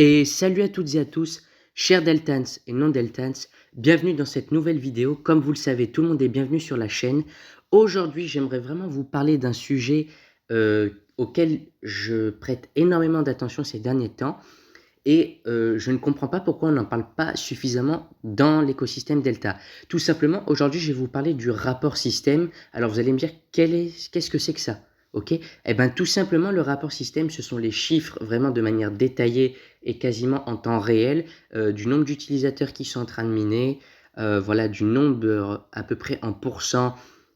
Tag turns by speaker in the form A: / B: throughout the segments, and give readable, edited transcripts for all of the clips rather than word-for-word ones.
A: Et salut à toutes et à tous, chers Deltans et non-Deltans, bienvenue dans cette nouvelle vidéo. Comme vous le savez, tout le monde est bienvenu sur la chaîne. Aujourd'hui, j'aimerais vraiment vous parler d'un sujet auquel je prête énormément d'attention ces derniers temps. Et je ne comprends pas pourquoi on n'en parle pas suffisamment dans l'écosystème Delta. Tout simplement, aujourd'hui, je vais vous parler du rapport système. Alors, vous allez me dire, qu'est-ce que c'est que ça? Ok? Eh bien, tout simplement, le rapport système, ce sont les chiffres vraiment de manière détaillée et quasiment en temps réel du nombre d'utilisateurs qui sont en train de miner, voilà, du nombre à peu près en pourcent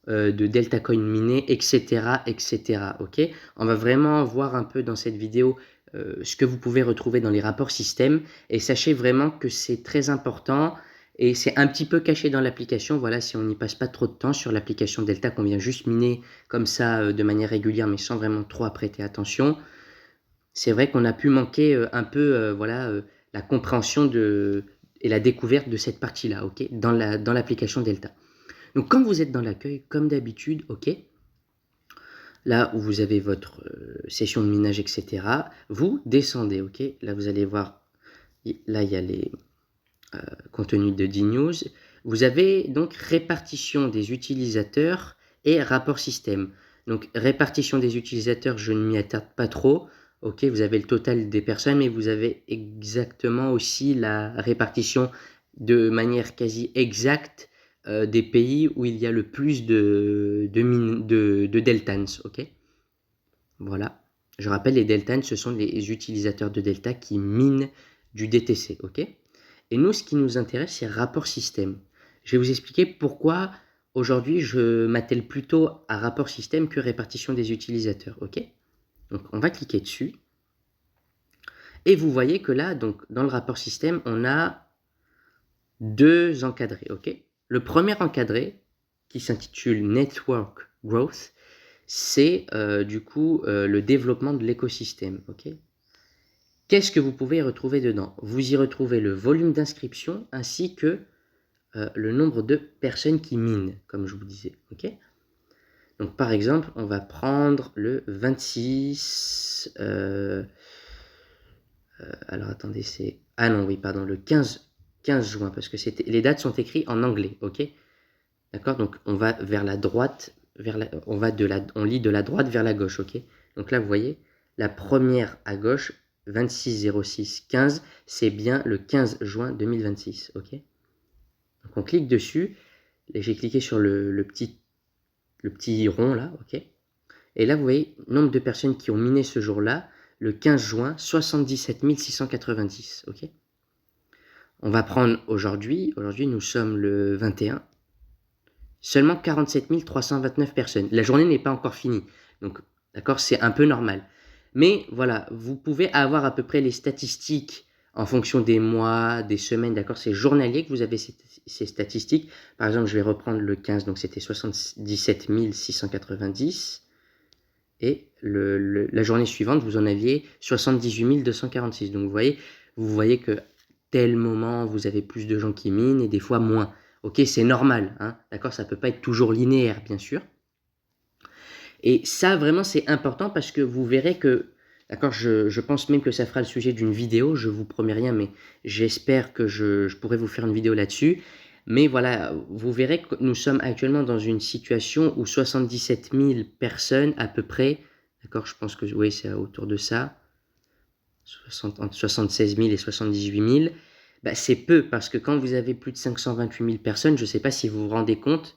A: de Delta Coin minés, etc., etc. Ok? On va vraiment voir un peu dans cette vidéo ce que vous pouvez retrouver dans les rapports système, et sachez vraiment que c'est très important et c'est un petit peu caché dans l'application. Voilà, si on n'y passe pas trop de temps sur l'application Delta qu'on vient juste miner comme ça de manière régulière mais sans vraiment trop prêter attention, c'est vrai qu'on a pu manquer un peu voilà, la compréhension et la découverte de cette partie-là, ok, dans l'application Delta. Donc quand vous êtes dans l'accueil, comme d'habitude, ok, là où vous avez votre session de minage, etc., vous descendez, ok. Là, vous allez voir, là, il y a les contenus de D-News. Vous avez donc répartition des utilisateurs et rapport système. Donc, répartition des utilisateurs, je ne m'y attarde pas trop. Ok, vous avez le total des personnes, mais vous avez exactement aussi la répartition de manière quasi exacte des pays où il y a le plus de Deltans, ok. Voilà. Je rappelle, les Deltans, ce sont les utilisateurs de Delta qui minent du DTC, ok. Et nous, ce qui nous intéresse, c'est rapport système. Je vais vous expliquer pourquoi aujourd'hui je m'attelle plutôt à rapport système que répartition des utilisateurs, ok. Donc on va cliquer dessus. Et vous voyez que là, donc, dans le rapport système, on a deux encadrés, ok. Le premier encadré, qui s'intitule Network Growth, c'est du coup le développement de l'écosystème, ok. Qu'est-ce que vous pouvez y retrouver dedans? Vous y retrouvez le volume d'inscription ainsi que le nombre de personnes qui minent, comme je vous disais, ok. Donc par exemple, on va prendre le 26... alors attendez, c'est... Ah non, oui, pardon, le 15 juin, parce que les dates sont écrites en anglais, ok. D'accord, donc on va vers la droite, on lit de la droite vers la gauche, ok. Donc là, vous voyez, la première à gauche, 26-06-15, c'est bien le 15 juin 2026, ok. Donc on clique dessus, et j'ai cliqué sur le petit rond là, ok. Et là, vous voyez, nombre de personnes qui ont miné ce jour-là, le 15 juin, 77 690, ok. On va prendre aujourd'hui, nous sommes le 21, seulement 47 329 personnes. La journée n'est pas encore finie, donc d'accord, c'est un peu normal. Mais voilà, vous pouvez avoir à peu près les statistiques en fonction des mois, des semaines, d'accord. C'est journalier que vous avez ces statistiques. Par exemple, je vais reprendre le 15, donc c'était 77 690. Et la journée suivante, vous en aviez 78 246. Donc vous voyez que tel moment, vous avez plus de gens qui minent et des fois moins. Ok, c'est normal, hein, d'accord, ça ne peut pas être toujours linéaire, bien sûr. Et ça, vraiment, c'est important parce que vous verrez que, d'accord, je pense même que ça fera le sujet d'une vidéo, je vous promets rien, mais j'espère que je pourrai vous faire une vidéo là-dessus. Mais voilà, vous verrez que nous sommes actuellement dans une situation où 77 000 personnes à peu près, d'accord, je pense que oui, c'est autour de ça, entre 76 000 et 78 000, bah, c'est peu parce que quand vous avez plus de 528 000 personnes, je ne sais pas si vous vous rendez compte,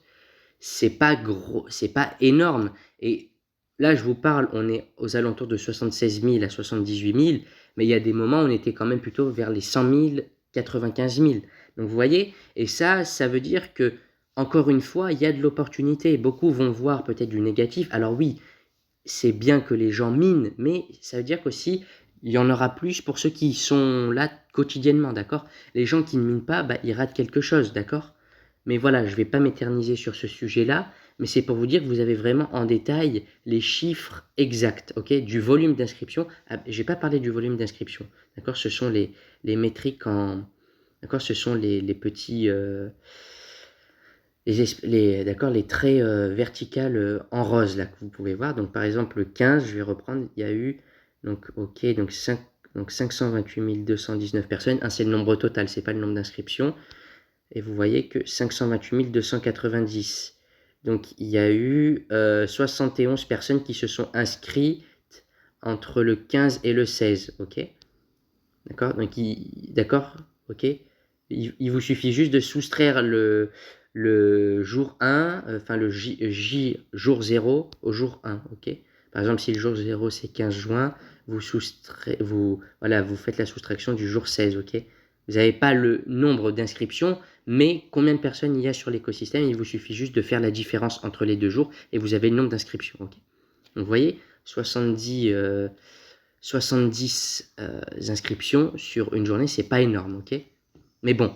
A: c'est pas gros, c'est pas énorme. Et là, je vous parle, on est aux alentours de 76 000 à 78 000, mais il y a des moments où on était quand même plutôt vers les 100 000, 95 000. Donc vous voyez, et ça veut dire que, encore une fois, il y a de l'opportunité. Beaucoup vont voir peut-être du négatif. Alors oui, c'est bien que les gens minent, mais ça veut dire qu'aussi, il y en aura plus pour ceux qui sont là quotidiennement, d'accord. Les gens qui ne minent pas, bah, ils ratent quelque chose, d'accord. Mais voilà, je ne vais pas m'éterniser sur ce sujet-là, mais c'est pour vous dire que vous avez vraiment en détail les chiffres exacts, ok, du volume d'inscription. Ah, je n'ai pas parlé du volume d'inscription, d'accord. Ce sont les métriques en... D'accord, ce sont les petits... les traits verticales en rose là que vous pouvez voir. Donc par exemple le 15, je vais reprendre, il y a eu donc ok, donc Donc 528 219 personnes. C'est le nombre total, c'est pas le nombre d'inscriptions. Et vous voyez que 528 290. Donc il y a eu 71 personnes qui se sont inscrites entre le 15 et le 16. Ok. D'accord. Donc d'accord. Ok. Il vous suffit juste de soustraire le jour 1, enfin le jour 0 au jour 1. Ok. Par exemple, si le jour 0 c'est 15 juin, vous faites la soustraction du jour 16. Ok. Vous n'avez pas le nombre d'inscriptions, mais combien de personnes il y a sur l'écosystème. Il vous suffit juste de faire la différence entre les deux jours et vous avez le nombre d'inscriptions. Okay. Donc vous voyez, 70 inscriptions sur une journée, c'est pas énorme, ok. Mais bon,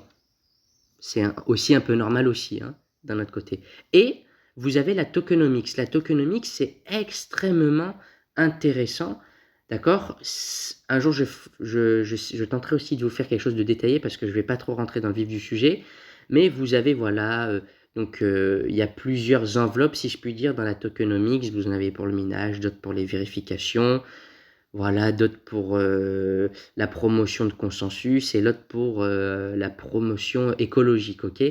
A: c'est aussi un peu normal aussi, hein, d'un autre côté. Et vous avez la tokenomics. La tokenomics, c'est extrêmement intéressant, d'accord. Un jour, je tenterai aussi de vous faire quelque chose de détaillé parce que je ne vais pas trop rentrer dans le vif du sujet. Mais vous avez, voilà, il y a plusieurs enveloppes, si je puis dire, dans la tokenomics. Vous en avez pour le minage, d'autres pour les vérifications. Voilà, d'autres pour la promotion de consensus et l'autre pour la promotion écologique, ok.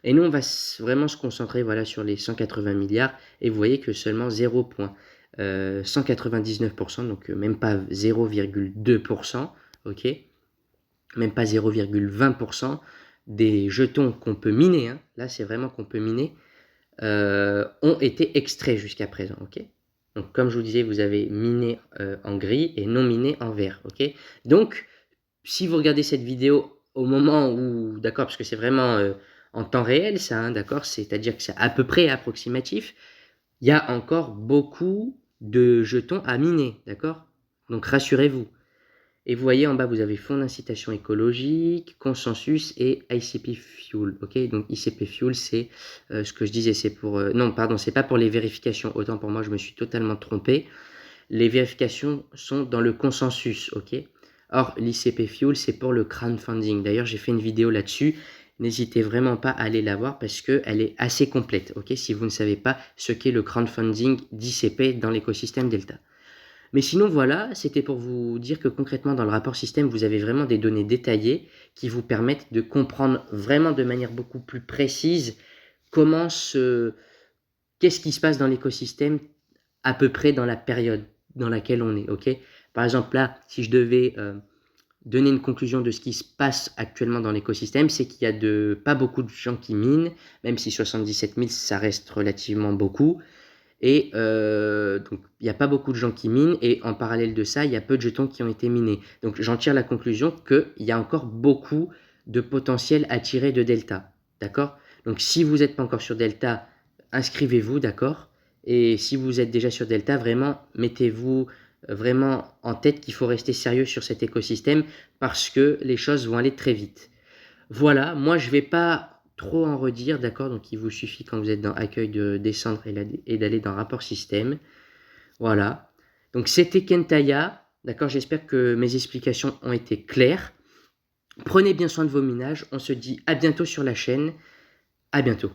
A: Et nous, on va vraiment se concentrer voilà, sur les 180 milliards et vous voyez que seulement 0,199%, donc même pas 0,2%, ok, même pas 0,20% des jetons qu'on peut miner, hein, là c'est vraiment qu'on peut miner, ont été extraits jusqu'à présent, ok. Donc, comme je vous disais, vous avez miné en gris et non miné en vert, ok. Donc, si vous regardez cette vidéo au moment où, d'accord, parce que c'est vraiment en temps réel, ça, hein, d'accord, c'est-à-dire que c'est à peu près approximatif, il y a encore beaucoup de jetons à miner, d'accord. Donc, rassurez-vous. Et vous voyez en bas, vous avez fonds d'incitation écologique, consensus et ICP Fuel. Ok, donc ICP Fuel, c'est ce que je disais, c'est pour. Non, pardon, c'est pas pour les vérifications. Autant pour moi, je me suis totalement trompé. Les vérifications sont dans le consensus. Ok. Or, l'ICP Fuel, c'est pour le crowdfunding. D'ailleurs, j'ai fait une vidéo là-dessus. N'hésitez vraiment pas à aller la voir parce qu'elle est assez complète. Ok, si vous ne savez pas ce qu'est le crowdfunding d'ICP dans l'écosystème Delta. Mais sinon, voilà, c'était pour vous dire que concrètement, dans le rapport système, vous avez vraiment des données détaillées qui vous permettent de comprendre vraiment de manière beaucoup plus précise qu'est-ce qui se passe dans l'écosystème à peu près dans la période dans laquelle on est, ok. Par exemple, là, si je devais donner une conclusion de ce qui se passe actuellement dans l'écosystème, c'est qu'il y a pas beaucoup de gens qui minent, même si 77 000, ça reste relativement beaucoup. Et donc, il n'y a pas beaucoup de gens qui minent et en parallèle de ça, il y a peu de jetons qui ont été minés. Donc, j'en tire la conclusion qu'il y a encore beaucoup de potentiel à tirer de Delta. D'accord. Donc, si vous n'êtes pas encore sur Delta, inscrivez-vous, d'accord. Et si vous êtes déjà sur Delta, vraiment, mettez-vous vraiment en tête qu'il faut rester sérieux sur cet écosystème parce que les choses vont aller très vite. Voilà, moi je ne vais pas trop en redire, d'accord. Donc il vous suffit quand vous êtes dans accueil de descendre et d'aller dans rapport système. Voilà. Donc c'était Kentaya, d'accord. J'espère que mes explications ont été claires. Prenez bien soin de vos minages. On se dit à bientôt sur la chaîne. À bientôt.